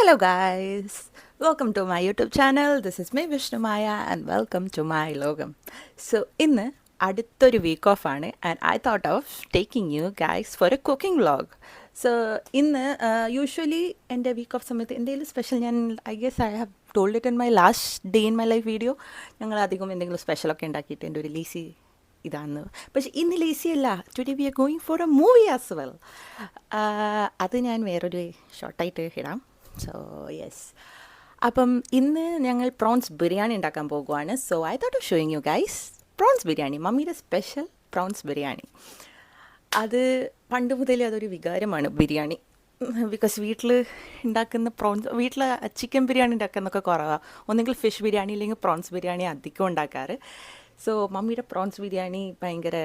Hello guys, welcome to my YouTube channel. This is me Vishnu Maya and welcome to my logam. So ഇന്ന് അടുത്തൊരു week off ആണ് and I thought of taking you guys for a cooking vlog. So ഇന്ന് usually എൻ്റെ week off സമയത്ത് എന്തെങ്കിലും special ഞാൻ I have told it in my last day in my life video. ഞങ്ങൾ അധികം എന്തെങ്കിലും സ്പെഷ്യലൊക്കെ ഉണ്ടാക്കിയിട്ട് എൻ്റെ ഒരു ലേസി ഇതാണ്. പക്ഷെ ഇന്ന് ലേസി അല്ല, today we are going for A movie as well. അത് ഞാൻ വേറൊരു ഷോർട്ടായിട്ട് ഇടാം. സോ യെസ്, അപ്പം ഇന്ന് ഞങ്ങൾ പ്രോൺസ് ബിരിയാണി ഉണ്ടാക്കാൻ പോകുവാണ്. So I thought of showing you guys prawns biryani, മമ്മിയുടെ സ്പെഷ്യൽ പ്രോൺസ് ബിരിയാണി. അത് പണ്ട് മുതലേ അതൊരു വികാരമാണ് ബിരിയാണി. ബിക്കോസ് വീട്ടിൽ ഉണ്ടാക്കുന്ന പ്രോൺസ്, വീട്ടിൽ ചിക്കൻ ബിരിയാണി ഉണ്ടാക്കുന്നതൊക്കെ കുറവാണ്. ഒന്നെങ്കിൽ ഫിഷ് ബിരിയാണി അല്ലെങ്കിൽ പ്രോൺസ് ബിരിയാണി അധികം ഉണ്ടാക്കാറ്. സോ മമ്മിയുടെ പ്രോൺസ് ബിരിയാണി ഭയങ്കര,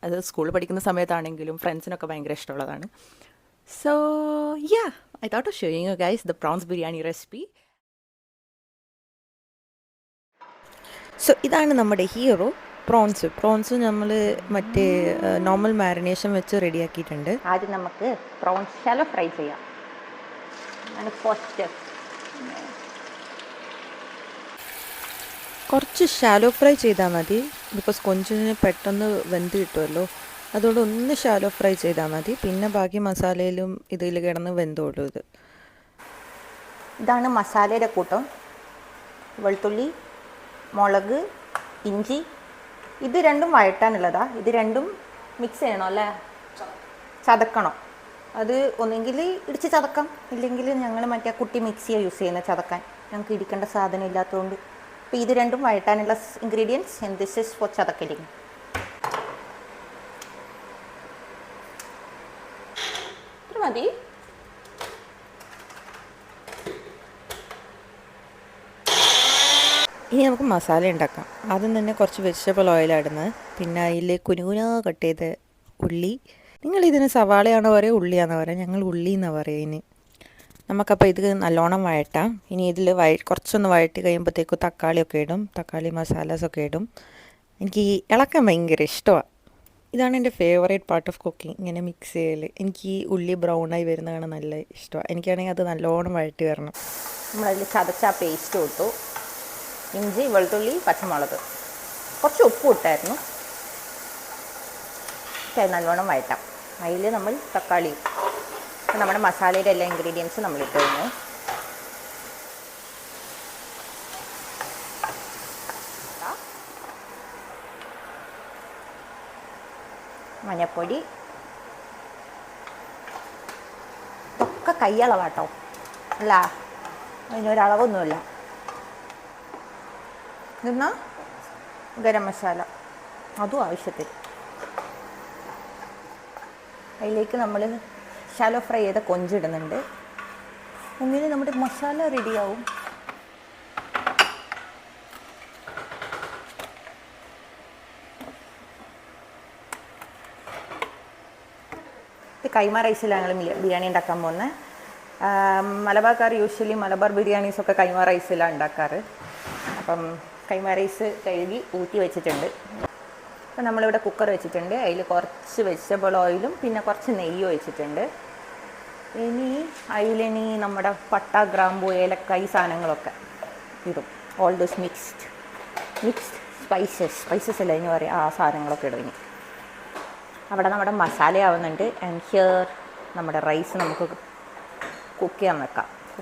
അത് സ്കൂളിൽ പഠിക്കുന്ന സമയത്താണെങ്കിലും ഫ്രണ്ട്സിനൊക്കെ ഭയങ്കര ഇഷ്ടമുള്ളതാണ്. So yeah, I thought of showing you guys the prawns biryani recipe. So ഇതാണ് നമ്മുടെ ഹീറോ പ്രോൺസ് നമ്മൾ മറ്റേ നോർമൽ മാരിനേഷൻ വെച്ച് റെഡിയാക്കിയിട്ടുണ്ട്. ആദ്യം നമുക്ക് പ്രോൺസ് ഷാലോ ഫ്രൈ ചെയ്യാം. കുറച്ച് ഷാലോ ഫ്രൈ ചെയ്താൽ മതി, ബിക്കോസ് കൊഞ്ചിന് പെട്ടെന്ന് വെന്ത് കിട്ടുമല്ലോ. അതുകൊണ്ട് ഒന്ന് ഷാലോ ഫ്രൈ ചെയ്താൽ മതി. പിന്നെ ബാക്കി മസാലയിലും ഇതിൽ കിടന്ന് വെന്തോളൂ. ഇതാണ് മസാലയുടെ കൂട്ടം. വെളുത്തുള്ളി, മുളക്, ഇഞ്ചി, ഇത് രണ്ടും വഴറ്റാനുള്ളതാ. ഇത് രണ്ടും മിക്സ് ചെയ്യണം അല്ലേ, ചതക്കണം. അത് ഒന്നെങ്കിൽ ഇടിച്ച് ചതക്കാം, ഇല്ലെങ്കിൽ ഞങ്ങൾ മറ്റേ കുട്ടി മിക്സിയാണ് യൂസ് ചെയ്യുന്നത് ചതക്കാൻ. ഞങ്ങൾക്ക് ഇടിക്കേണ്ട സാധനം ഇല്ലാത്തതുകൊണ്ട്. അപ്പോൾ ഇത് രണ്ടും വഴറ്റാനുള്ള ingredients and this is for ചതക്കലിങ്. മതി. ഇനി നമുക്ക് മസാല ഉണ്ടാക്കാം. ആദ്യം തന്നെ കുറച്ച് വെജിറ്റബിൾ ഓയിലിടുന്നത്, പിന്നെ അതിൽ കുനുകുന കട്ട് ചെയ്ത് ഉള്ളി. നിങ്ങളിതിന് സവാളയാണോ പറയുക ഉള്ളിയാണോ പറയുക? ഞങ്ങൾ ഉള്ളി എന്നാണ് പറയുക ഇതിന്. നമുക്കപ്പോൾ ഇത് നല്ലോണം വഴറ്റാം. ഇനി ഇതിൽ കുറച്ചൊന്ന് വഴറ്റി കഴിയുമ്പോഴത്തേക്കും തക്കാളിയൊക്കെ ഇടും, തക്കാളി മസാലാസൊക്കെ ഇടും. എനിക്ക് ഈ ഇളക്കാൻ ഭയങ്കര ഇഷ്ടമാണ്. ഇതാണ് എൻ്റെ ഫേവറേറ്റ് പാർട്ട് ഓഫ് കുക്കിംഗ്, ഇങ്ങനെ മിക്സ് ചെയ്യൽ. എനിക്ക് ഈ ഉള്ളി ബ്രൗണായി വരുന്നതാണ് നല്ല ഇഷ്ടമാണ്. എനിക്കാണെങ്കിൽ അത് നല്ലോണം വഴറ്റി വരണം. നമ്മളതിൽ ചതച്ച പേസ്റ്റ് ഇട്ടു, ഇഞ്ചി, വെളുത്തുള്ളി, പച്ചമുളക്, കുറച്ച് ഉപ്പ് ഇട്ടായിരുന്നു. നല്ലോണം വഴറ്റാം. അതിൽ നമ്മൾ തക്കാളി, നമ്മുടെ മസാലയുടെ എല്ലാ ഇൻഗ്രീഡിയൻസും നമ്മൾ ഇട്ട് കഴിഞ്ഞു. മഞ്ഞപ്പൊടി ഒക്കെ കൈയളവാട്ടോ, അല്ല അതിനൊരളവൊന്നുമില്ല. ഇതെന്നാ ഗരം മസാല, അതും ആവശ്യത്തിന്. അതിലേക്ക് നമ്മൾ ഷാലോ ഫ്രൈ ചെയ്ത കൊഞ്ചിടുന്നുണ്ട്. എങ്ങനെ നമ്മുടെ മസാല റെഡിയാവും. ഇത് കൈമ റൈസിലാണ് ഞങ്ങൾ ബിരിയാണി ഉണ്ടാക്കാൻ പോകുന്നത്. മലബാർക്കാർ യൂഷ്വലി മലബാർ ബിരിയാണീസൊക്കെ കൈമ റൈസിലാണ് ഉണ്ടാക്കാറ്. അപ്പം കൈമ റൈസ് കഴുകി ഊറ്റി വെച്ചിട്ടുണ്ട്. അപ്പം നമ്മളിവിടെ കുക്കർ വെച്ചിട്ടുണ്ട്. അതിൽ കുറച്ച് വെജിറ്റബിൾ ഓയിലും പിന്നെ കുറച്ച് നെയ്യും ഒഴിച്ചിട്ടുണ്ട്. അതിലിനി നമ്മുടെ പട്ട, ഗ്രാമ്പൂ, ഏലക്കായ് സാധനങ്ങളൊക്കെ ഇടും. ഓൾ ദോസ് മിക്സ്ഡ് സ്പൈസസ് അല്ല എന്ന് പറയാം, ആ സാധനങ്ങളൊക്കെ ഇടും. ഇനി അവിടെ നമ്മുടെ മസാലയാവുന്നുണ്ട്. ആൻഡ് ഹിയർ നമ്മുടെ റൈസ് നമുക്ക് കുക്ക്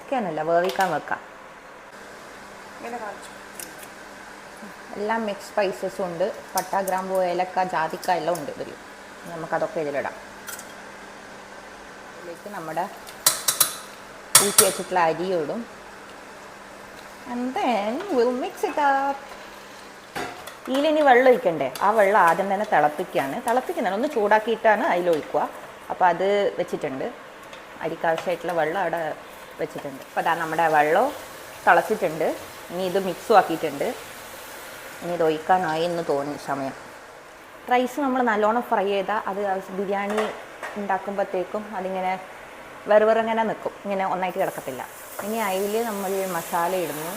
ചെയ്യാനല്ല വേവിക്കാൻ വെക്കാം. എല്ലാം മിക്സ് സ്പൈസസും ഉണ്ട്. പട്ട, ഗ്രാമ്പൂ, ഏലക്ക, ജാതിക്ക എല്ലാം ഉണ്ട് ഇതിൽ. നമുക്കതൊക്കെ ഇതിലിടാം. ഇതിലേക്ക് നമ്മുടെ ഊറ്റി വെച്ചിട്ടുള്ള അരിയും ഇടും. And then will mix it up. ഇതിലിനി വെള്ളം ഒഴിക്കണ്ടേ, ആ വെള്ളം ആദ്യം തന്നെ തിളപ്പിക്കുന്നതാണ്. ഒന്ന് ചൂടാക്കിയിട്ടാണ് അതിലൊഴിക്കുക. അപ്പോൾ അത് വെച്ചിട്ടുണ്ട്. അരിക്കാവശ്യമായിട്ടുള്ള വെള്ളം അവിടെ വെച്ചിട്ടുണ്ട്. അപ്പോൾ അതാ നമ്മുടെ വെള്ളം തിളച്ചിട്ടുണ്ട്. ഇനി ഇത് മിക്സും ആക്കിയിട്ടുണ്ട്. ഇനി ഇത് ഒഴിക്കാനായി എന്ന് തോന്നി സമയം. റൈസ് നമ്മൾ നല്ലോണം ഫ്രൈ ചെയ്താൽ അത് ബിരിയാണി ഉണ്ടാക്കുമ്പോഴത്തേക്കും അതിങ്ങനെ വെറുങ്ങനെ നിൽക്കും, ഇങ്ങനെ ഒന്നായിട്ട് കിടക്കത്തില്ല. ഇനി അതിൽ നമ്മൾ മസാല ഇടുന്നു.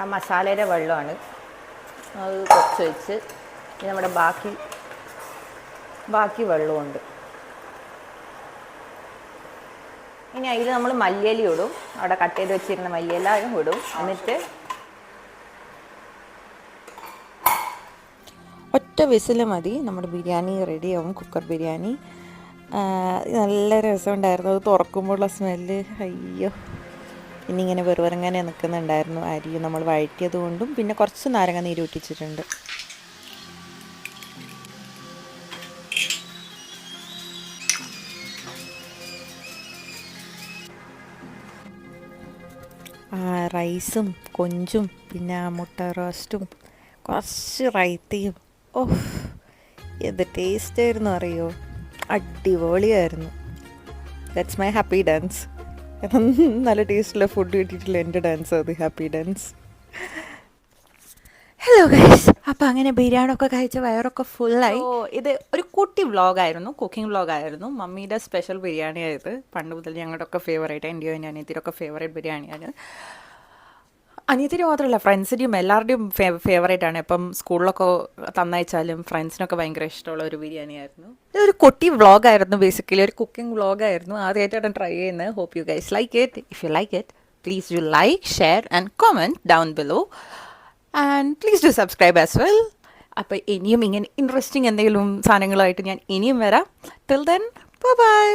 ആ മസാലയുടെ വെള്ളമാണ് അത് കുറച്ച് വെച്ച് ഇനി നമ്മുടെ ബാക്കി വെള്ളമുണ്ട്. ഇനി അതിൽ നമ്മൾ മല്ലിയില ഇടും, അവിടെ കട്ട് ചെയ്ത് വെച്ചിരുന്ന മല്ലിയില ഇടും. എന്നിട്ട് ഒറ്റ വിസിൽ മതി, നമ്മുടെ ബിരിയാണി റെഡിയാവും. കുക്കർ ബിരിയാണി നല്ല രസമുണ്ടായിരുന്നു. അത് തുറക്കുമ്പോഴുള്ള സ്മെല്ല് അയ്യോ. ഇനിയിങ്ങനെ വെറുതെ നിൽക്കുന്നുണ്ടായിരുന്നു. അരി നമ്മൾ വഴറ്റിയത് കൊണ്ടും പിന്നെ കുറച്ച് നാരങ്ങ നീര് ഒട്ടിച്ചിട്ടുണ്ട്. റൈസും കൊഞ്ചും പിന്നെ മുട്ട റോസ്റ്റും കുറച്ച് റൈത്തയും, ഓഹ് എന്ത് ടേസ്റ്റായിരുന്നു അറിയോ, അടിപൊളിയായിരുന്നു. That's my happy dance. നല്ല ടേസ്റ്റുള്ള ഫുഡ് കിട്ടിയിട്ടില്ല എൻ്റെ ഡാൻസ്, അത് ഹാപ്പി ഡാൻസ്. ഹലോ ഗൈസ്, അപ്പോൾ അങ്ങനെ ബിരിയാണിയൊക്കെ കഴിച്ച വയറൊക്കെ ഫുള്ളായി. ഇത് ഒരു കുട്ടി വ്ളോഗായിരുന്നു, കുക്കിംഗ് വ്ളോഗായിരുന്നു. മമ്മിയുടെ സ്പെഷ്യൽ ബിരിയാണിയായത്. പണ്ട് മുതൽ ഞങ്ങളുടെ ഒക്കെ ഫേവറേറ്റ്, എൻ്റെയോ അനിയത്തിയൊക്കെ ഫേവറേറ്റ് ബിരിയാണിയാണ്. അനിയത്തിൻ്റെ മാത്രമല്ല, ഫ്രണ്ട്സിൻ്റെയും എല്ലാവരുടെയും ഫേവറേറ്റ് ആണ്. ഇപ്പം സ്കൂളിലൊക്കെ തന്നയച്ചാലും ഫ്രണ്ട്സിനൊക്കെ ഭയങ്കര ഇഷ്ടമുള്ള ഒരു ബിരിയാണിയായിരുന്നു. ഇതൊരു കുട്ടി വ്ളോഗായിരുന്നു, ബേസിക്കലി ഒരു കുക്കിംഗ് വ്ളോഗായിരുന്നു. ആദ്യമായിട്ടാണ് ട്രൈ ചെയ്യുന്നത്. Hope you guys like it. If you like it, please do like, share and comment down below. And please do subscribe as well. അപ്പോൾ ഇനിയും ഇങ്ങനെ ഇൻട്രസ്റ്റിംഗ് എന്തെങ്കിലും സാധനങ്ങളുമായിട്ട് ഞാൻ ഇനിയും വരാം. Till then, bye by.